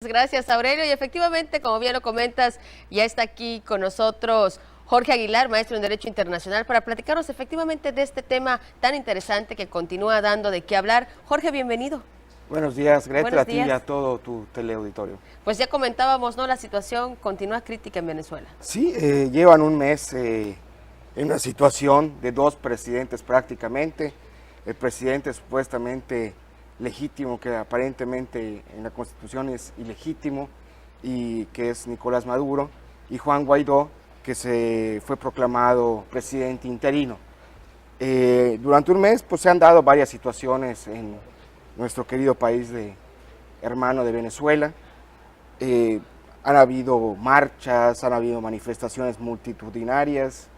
gracias Aurelio. Y efectivamente, como bien lo comentas, ya está aquí con nosotros Jorge Aguilar, maestro en Derecho Internacional, para platicarnos efectivamente de este tema tan interesante que continúa dando de qué hablar. Jorge, bienvenido. Buenos días, Gretel, Buenos a ti y días. a todo tu teleauditorio. Pues ya comentábamos, ¿no? La situación continúa crítica en Venezuela. Sí, llevan un mes en una situación de dos presidentes prácticamente. El presidente supuestamente legítimo, que aparentemente en la Constitución es ilegítimo, y que es Nicolás Maduro, y Juan Guaidó, que se fue proclamado presidente interino. Durante un mes pues, se han dado varias situaciones en nuestro querido país hermano de Venezuela. Han habido marchas, han habido manifestaciones multitudinarias.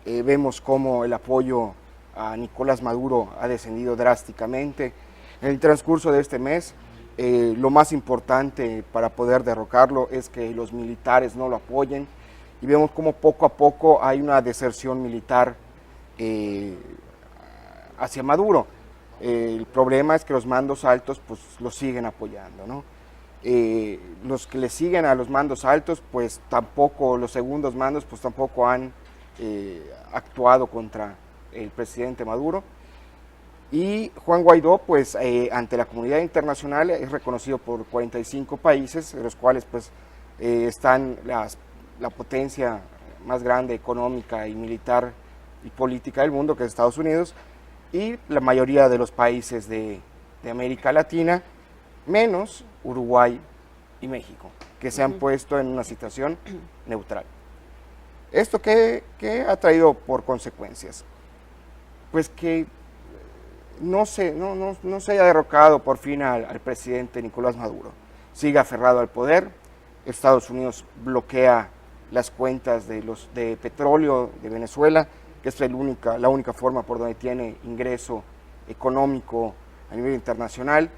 Vemos cómo el apoyo a Nicolás Maduro ha descendido drásticamente. En el transcurso de este mes, lo más importante para poder derrocarlo es que los militares no lo apoyen, y vemos cómo poco a poco hay una deserción militar hacia Maduro. El problema es que los mandos altos pues lo siguen apoyando, ¿no? Los que le siguen a los mandos altos, pues tampoco, los segundos mandos, pues tampoco han actuado contra el presidente Maduro. Y Juan Guaidó, pues ante la comunidad internacional es reconocido por 45 países, de los cuales pues están la potencia más grande económica y militar y política del mundo, que es Estados Unidos, y la mayoría de los países de América Latina, menos Uruguay y México, que se han puesto en una situación neutral. ¿Esto qué ha traído por consecuencias? Pues que no se haya derrocado por fin al presidente Nicolás Maduro. Sigue aferrado al poder. Estados Unidos bloquea las cuentas de petróleo de Venezuela, que es la única forma por donde tiene ingreso económico a nivel internacional.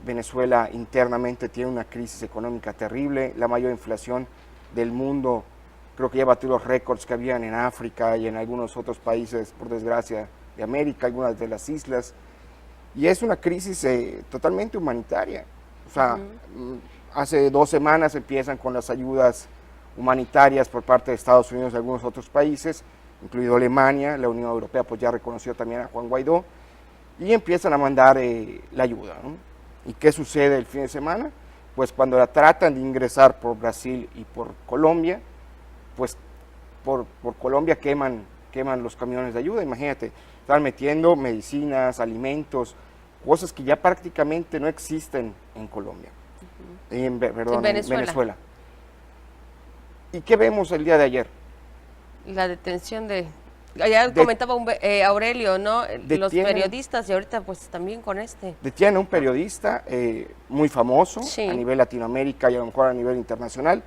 Venezuela internamente tiene una crisis económica terrible, la mayor inflación del mundo, creo que ya batió los récords que habían en África y en algunos otros países, por desgracia, de América, algunas de las islas, y es una crisis totalmente humanitaria. O sea, hace 2 semanas empiezan con las ayudas humanitarias por parte de Estados Unidos y algunos otros países, incluido Alemania. La Unión Europea pues ya reconoció también a Juan Guaidó, y empiezan a mandar la ayuda, ¿no? ¿Y qué sucede el fin de semana? Pues cuando la tratan de ingresar por Brasil y por Colombia, pues por Colombia queman los camiones de ayuda. Imagínate, están metiendo medicinas, alimentos, cosas que ya prácticamente no existen en Colombia, en Venezuela. ¿Y qué vemos el día de ayer? La detención ya comentaba Aurelio, ¿no? Los periodistas, y ahorita pues también con Detiene a un periodista muy famoso, sí, a nivel Latinoamérica y a lo mejor a nivel internacional,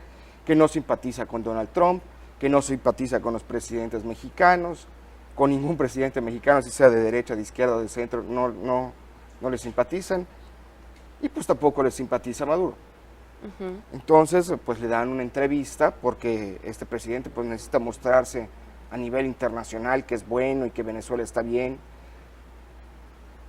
que no simpatiza con Donald Trump, que no simpatiza con los presidentes mexicanos, con ningún presidente mexicano, si sea de derecha, de izquierda o de centro, no le simpatizan, y pues tampoco le simpatiza Maduro. Entonces pues le dan una entrevista, porque este presidente pues necesita mostrarse a nivel internacional que es bueno y que Venezuela está bien,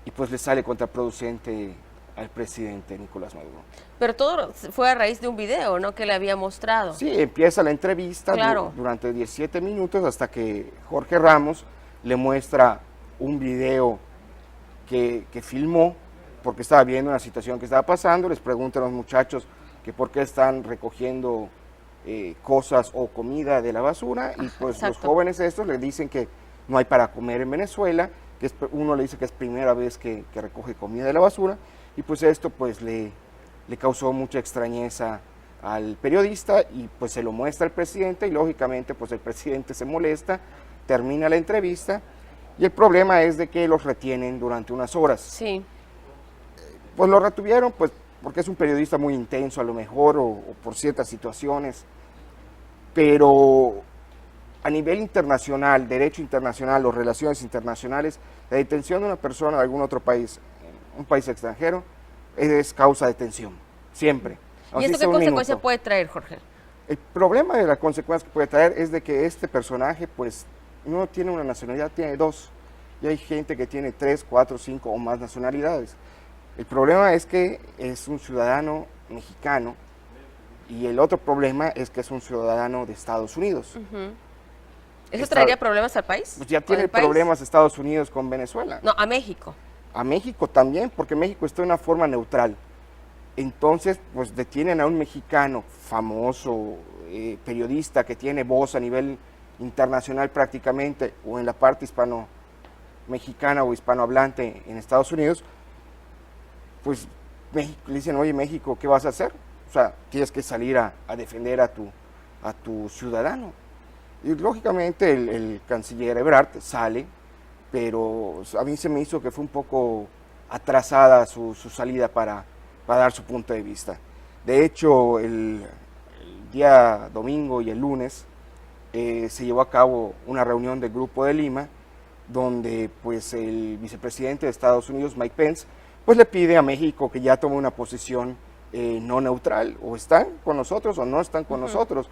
y pues le sale contraproducente al presidente Nicolás Maduro. Pero todo fue a raíz de un video, ¿no?, que le había mostrado. Sí, empieza la entrevista, claro, durante 17 minutos, hasta que Jorge Ramos le muestra un video que filmó, porque estaba viendo una situación que estaba pasando. Les preguntan a los muchachos que por qué están recogiendo cosas o comida de la basura, y pues exacto, los jóvenes estos le dicen que no hay para comer en Venezuela, que uno le dice que es primera vez que recoge comida de la basura, y pues esto pues le causó mucha extrañeza al periodista, y pues se lo muestra al presidente, y lógicamente pues el presidente se molesta, termina la entrevista, y el problema es de que los retienen durante unas horas. Sí. Pues lo retuvieron pues porque es un periodista muy intenso a lo mejor, o por ciertas situaciones, pero a nivel internacional, derecho internacional o relaciones internacionales, la detención de una persona de algún otro país, un país extranjero, es causa de tensión, siempre. ¿Y esto qué consecuencia puede traer, Jorge? El problema de la consecuencia que puede traer es de que este personaje pues no tiene una nacionalidad, tiene 2, y hay gente que tiene 3, 4, 5 o más nacionalidades. El problema es que es un ciudadano mexicano, y el otro problema es que es un ciudadano de Estados Unidos. ¿Eso traería problemas al país? Pues ya tiene problemas Estados Unidos con Venezuela. No, a México. A México también, porque México está de una forma neutral. Entonces, pues detienen a un mexicano famoso, periodista que tiene voz a nivel internacional prácticamente, o en la parte hispano-mexicana o hispanohablante en Estados Unidos, pues México, le dicen, oye México, ¿qué vas a hacer? O sea, tienes que salir a defender a tu ciudadano. Y lógicamente el canciller Ebrard sale, pero a mí se me hizo que fue un poco atrasada su salida para dar su punto de vista. De hecho, el día domingo y el lunes se llevó a cabo una reunión del Grupo de Lima, donde pues el vicepresidente de Estados Unidos, Mike Pence, pues le pide a México que ya tome una posición no neutral, o están con nosotros o no están con nosotros,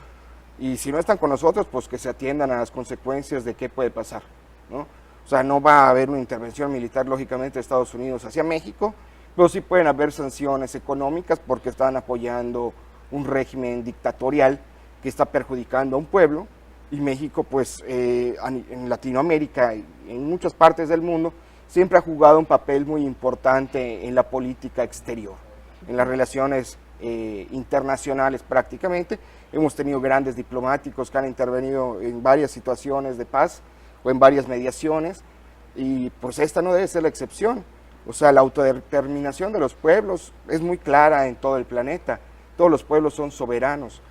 y si no están con nosotros, pues que se atiendan a las consecuencias de qué puede pasar, ¿no? O sea, no va a haber una intervención militar, lógicamente, de Estados Unidos hacia México, pero sí pueden haber sanciones económicas porque están apoyando un régimen dictatorial que está perjudicando a un pueblo, y México, pues, en Latinoamérica y en muchas partes del mundo, siempre ha jugado un papel muy importante en la política exterior, en las relaciones internacionales prácticamente. Hemos tenido grandes diplomáticos que han intervenido en varias situaciones de paz o en varias mediaciones, y pues esta no debe ser la excepción. O sea, la autodeterminación de los pueblos es muy clara en todo el planeta, todos los pueblos son soberanos,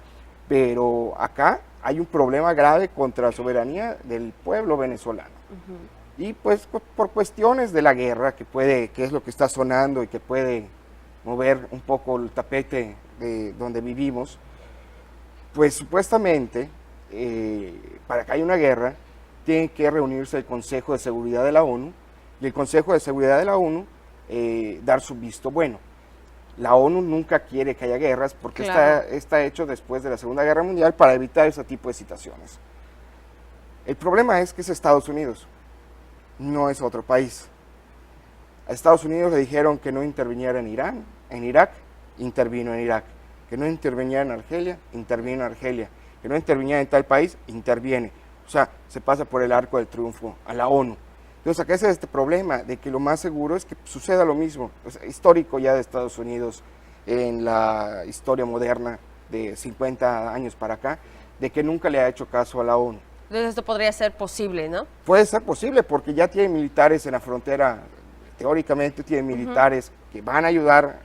pero acá hay un problema grave contra la soberanía del pueblo venezolano. Y pues por cuestiones de la guerra, que es lo que está sonando y que puede mover un poco el tapete de donde vivimos, pues supuestamente para que haya una guerra tiene que reunirse el Consejo de Seguridad de la ONU, y el Consejo de Seguridad de la ONU dar su visto bueno. La ONU nunca quiere que haya guerras porque está hecho después de la Segunda Guerra Mundial para evitar ese tipo de situaciones. El problema es que es Estados Unidos, no es otro país. A Estados Unidos le dijeron que no interviniera en Irak, intervino en Irak. Que no interviniera en Argelia, intervino en Argelia. Que no interviniera en tal país, interviene. O sea, se pasa por el arco del triunfo a la ONU. Entonces acá es este problema de que lo más seguro es que suceda lo mismo, histórico ya de Estados Unidos en la historia moderna de 50 años para acá, de que nunca le ha hecho caso a la ONU. Entonces esto podría ser posible, ¿no? Puede ser posible porque ya tiene militares en la frontera, teóricamente tiene militares que van a ayudar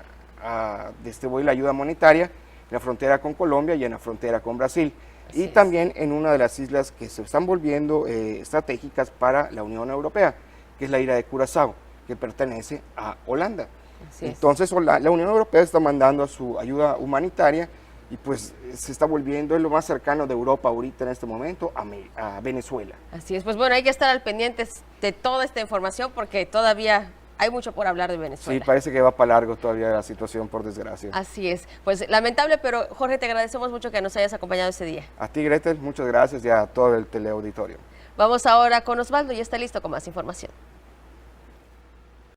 a distribuir la ayuda monetaria en la frontera con Colombia y en la frontera con Brasil. Y también en una de las islas que se están volviendo estratégicas para la Unión Europea, que es la isla de Curazao, que pertenece a Holanda. Entonces la Unión Europea está mandando su ayuda humanitaria y pues se está volviendo lo más cercano de Europa ahorita en este momento a Venezuela. Así es, pues bueno, hay que estar al pendiente de toda esta información porque todavía hay mucho por hablar de Venezuela. Sí, parece que va para largo todavía la situación, por desgracia. Así es. Pues lamentable, pero Jorge, te agradecemos mucho que nos hayas acompañado ese día. A ti, Gretel, muchas gracias y a todo el teleauditorio. Vamos ahora con Osvaldo y está listo con más información.